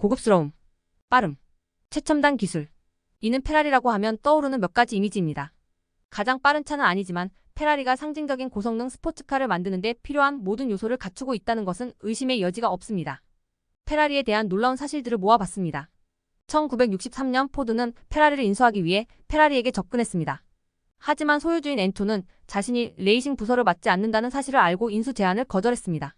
고급스러움, 빠름, 최첨단 기술. 이는 페라리라고 하면 떠오르는 몇 가지 이미지입니다. 가장 빠른 차는 아니지만 페라리가 상징적인 고성능 스포츠카를 만드는 데 필요한 모든 요소를 갖추고 있다는 것은 의심의 여지가 없습니다. 페라리에 대한 놀라운 사실들을 모아봤습니다. 1963년 포드는 페라리를 인수하기 위해 페라리에게 접근했습니다. 하지만 소유주인 엔토는 자신이 레이싱 부서를 맡지 않는다는 사실을 알고 인수 제안을 거절했습니다.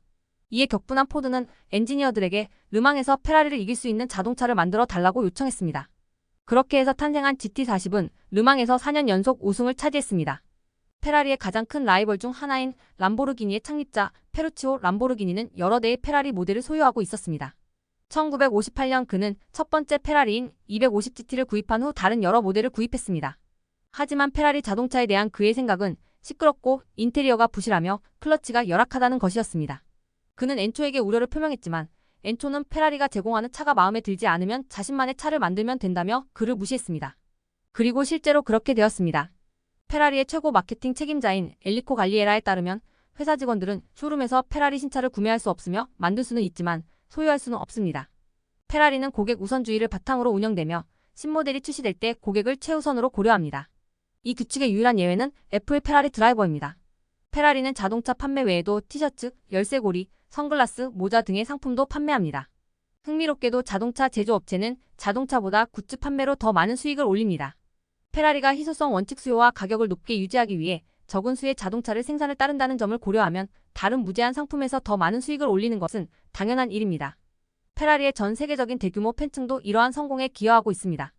이에 격분한 포드는 엔지니어들에게 르망에서 페라리를 이길 수 있는 자동차를 만들어 달라고 요청했습니다. 그렇게 해서 탄생한 GT40은 르망에서 4년 연속 우승을 차지했습니다. 페라리의 가장 큰 라이벌 중 하나인 람보르기니의 창립자 페루치오 람보르기니는 여러 대의 페라리 모델을 소유하고 있었습니다. 1958년 그는 첫 번째 페라리인 250GT를 구입한 후 다른 여러 모델을 구입했습니다. 하지만 페라리 자동차에 대한 그의 생각은 시끄럽고 인테리어가 부실하며 클러치가 열악하다는 것이었습니다. 그는 엔초에게 우려를 표명했지만 엔초는 페라리가 제공하는 차가 마음에 들지 않으면 자신만의 차를 만들면 된다며 그를 무시했습니다. 그리고 실제로 그렇게 되었습니다. 페라리의 최고 마케팅 책임자인 엘리코 갈리에라에 따르면 회사 직원들은 쇼룸에서 페라리 신차를 구매할 수 없으며 만들 수는 있지만 소유할 수는 없습니다. 페라리는 고객 우선주의를 바탕으로 운영되며 신모델이 출시될 때 고객을 최우선으로 고려합니다. 이 규칙의 유일한 예외는 애플 페라리 드라이버입니다. 페라리는 자동차 판매 외에도 티셔츠, 열쇠고리, 선글라스, 모자 등의 상품도 판매합니다. 흥미롭게도 자동차 제조업체는 자동차보다 굿즈 판매로 더 많은 수익을 올립니다. 페라리가 희소성 원칙 수요와 가격을 높게 유지하기 위해 적은 수의 자동차를 생산을 따른다는 점을 고려하면 다른 무제한 상품에서 더 많은 수익을 올리는 것은 당연한 일입니다. 페라리의 전 세계적인 대규모 팬층도 이러한 성공에 기여하고 있습니다.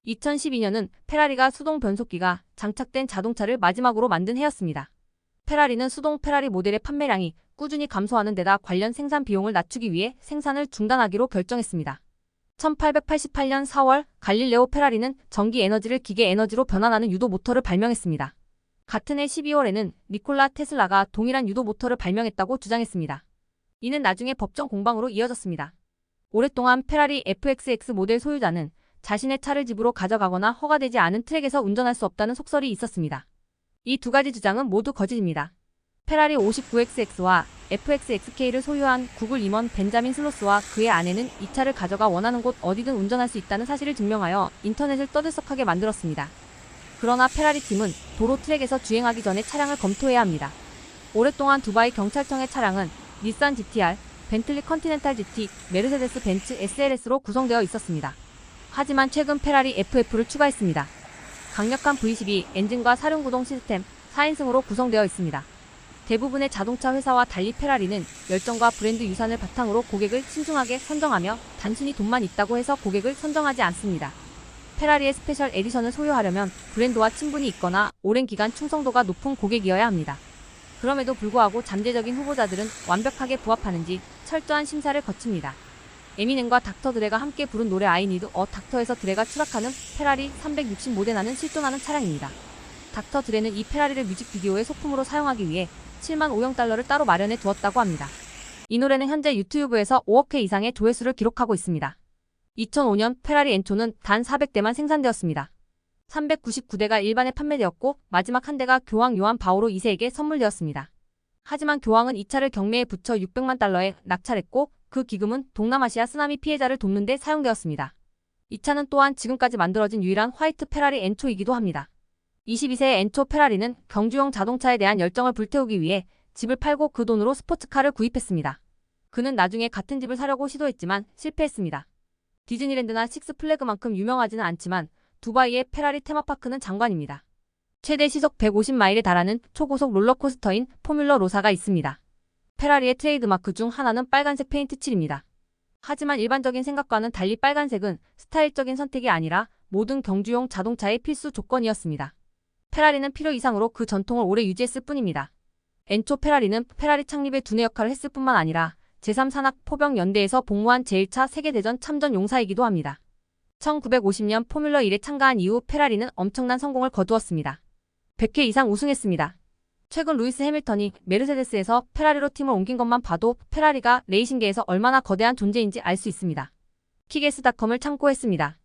2012년은 페라리가 수동 변속기가 장착된 자동차를 마지막으로 만든 해였습니다. 페라리는 수동 페라리 모델의 판매량이 꾸준히 감소하는 데다 관련 생산 비용을 낮추기 위해 생산을 중단하기로 결정했습니다. 1888년 4월 갈릴레오 페라리는 전기 에너지를 기계 에너지로 변환하는 유도 모터를 발명했습니다. 같은 해 12월에는 니콜라 테슬라가 동일한 유도 모터를 발명했다고 주장했습니다. 이는 나중에 법정 공방으로 이어졌습니다. 오랫동안 페라리 FXX 모델 소유자는 자신의 차를 집으로 가져가거나 허가되지 않은 트랙에서 운전할 수 없다는 속설이 있었습니다. 이 두 가지 주장은 모두 거짓입니다. 페라리 59XX와 FXXK를 소유한 구글 임원 벤자민 슬로스와 그의 아내는 이 차를 가져가 원하는 곳 어디든 운전할 수 있다는 사실을 증명하여 인터넷을 떠들썩하게 만들었습니다. 그러나 페라리 팀은 도로 트랙에서 주행하기 전에 차량을 검토해야 합니다. 오랫동안 두바이 경찰청의 차량은 닛산 GTR, 벤틀리 컨티넨탈 GT, 메르세데스 벤츠 SLS로 구성되어 있었습니다. 하지만 최근 페라리 FF를 추가했습니다. 강력한 V12 엔진과 사륜구동 시스템, 4인승으로 구성되어 있습니다. 대부분의 자동차 회사와 달리 페라리는 열정과 브랜드 유산을 바탕으로 고객을 신중하게 선정하며 단순히 돈만 있다고 해서 고객을 선정하지 않습니다. 페라리의 스페셜 에디션을 소유하려면 브랜드와 친분이 있거나 오랜 기간 충성도가 높은 고객이어야 합니다. 그럼에도 불구하고 잠재적인 후보자들은 완벽하게 부합하는지 철저한 심사를 거칩니다. 에미넴과 닥터 드레가 함께 부른 노래 I Need a 닥터에서 드레가 추락하는 페라리 360 모데나는 실존하는 차량입니다. 닥터 드레는 이 페라리를 뮤직비디오의 소품으로 사용하기 위해 7만 5영 달러를 따로 마련해 두었다고 합니다. 이 노래는 현재 유튜브에서 5억 회 이상의 조회수를 기록하고 있습니다. 2005년 페라리 엔초는 단 400대만 생산되었습니다. 399대가 일반에 판매되었고 마지막 한 대가 교황 요한 바오로 2세에게 선물되었습니다. 하지만 교황은 이 차를 경매에 붙여 600만 달러에 낙찰했고 그 기금은 동남아시아 쓰나미 피해자를 돕는 데 사용되었습니다. 이 차는 또한 지금까지 만들어진 유일한 화이트 페라리 엔초이기도 합니다. 22세의 엔초 페라리는 경주용 자동차에 대한 열정을 불태우기 위해 집을 팔고 그 돈으로 스포츠카를 구입했습니다. 그는 나중에 같은 집을 사려고 시도했지만 실패했습니다. 디즈니랜드나 식스플래그만큼 유명하지는 않지만 두바이의 페라리 테마파크는 장관입니다. 최대 시속 150마일에 달하는 초고속 롤러코스터인 포뮬러 로사가 있습니다. 페라리의 트레이드마크 중 하나는 빨간색 페인트 칠입니다. 하지만 일반적인 생각과는 달리 빨간색은 스타일적인 선택이 아니라 모든 경주용 자동차의 필수 조건이었습니다. 페라리는 필요 이상으로 그 전통을 오래 유지했을 뿐입니다. 엔초 페라리는 페라리 창립의 두뇌 역할을 했을 뿐만 아니라 제3산악포병연대에서 복무한 제1차 세계대전 참전 용사이기도 합니다. 1950년 포뮬러 1에 참가한 이후 페라리는 엄청난 성공을 거두었습니다. 100회 이상 우승했습니다. 최근 루이스 해밀턴이 메르세데스에서 페라리로 팀을 옮긴 것만 봐도 페라리가 레이싱계에서 얼마나 거대한 존재인지 알 수 있습니다. 키게스닷컴을 참고했습니다.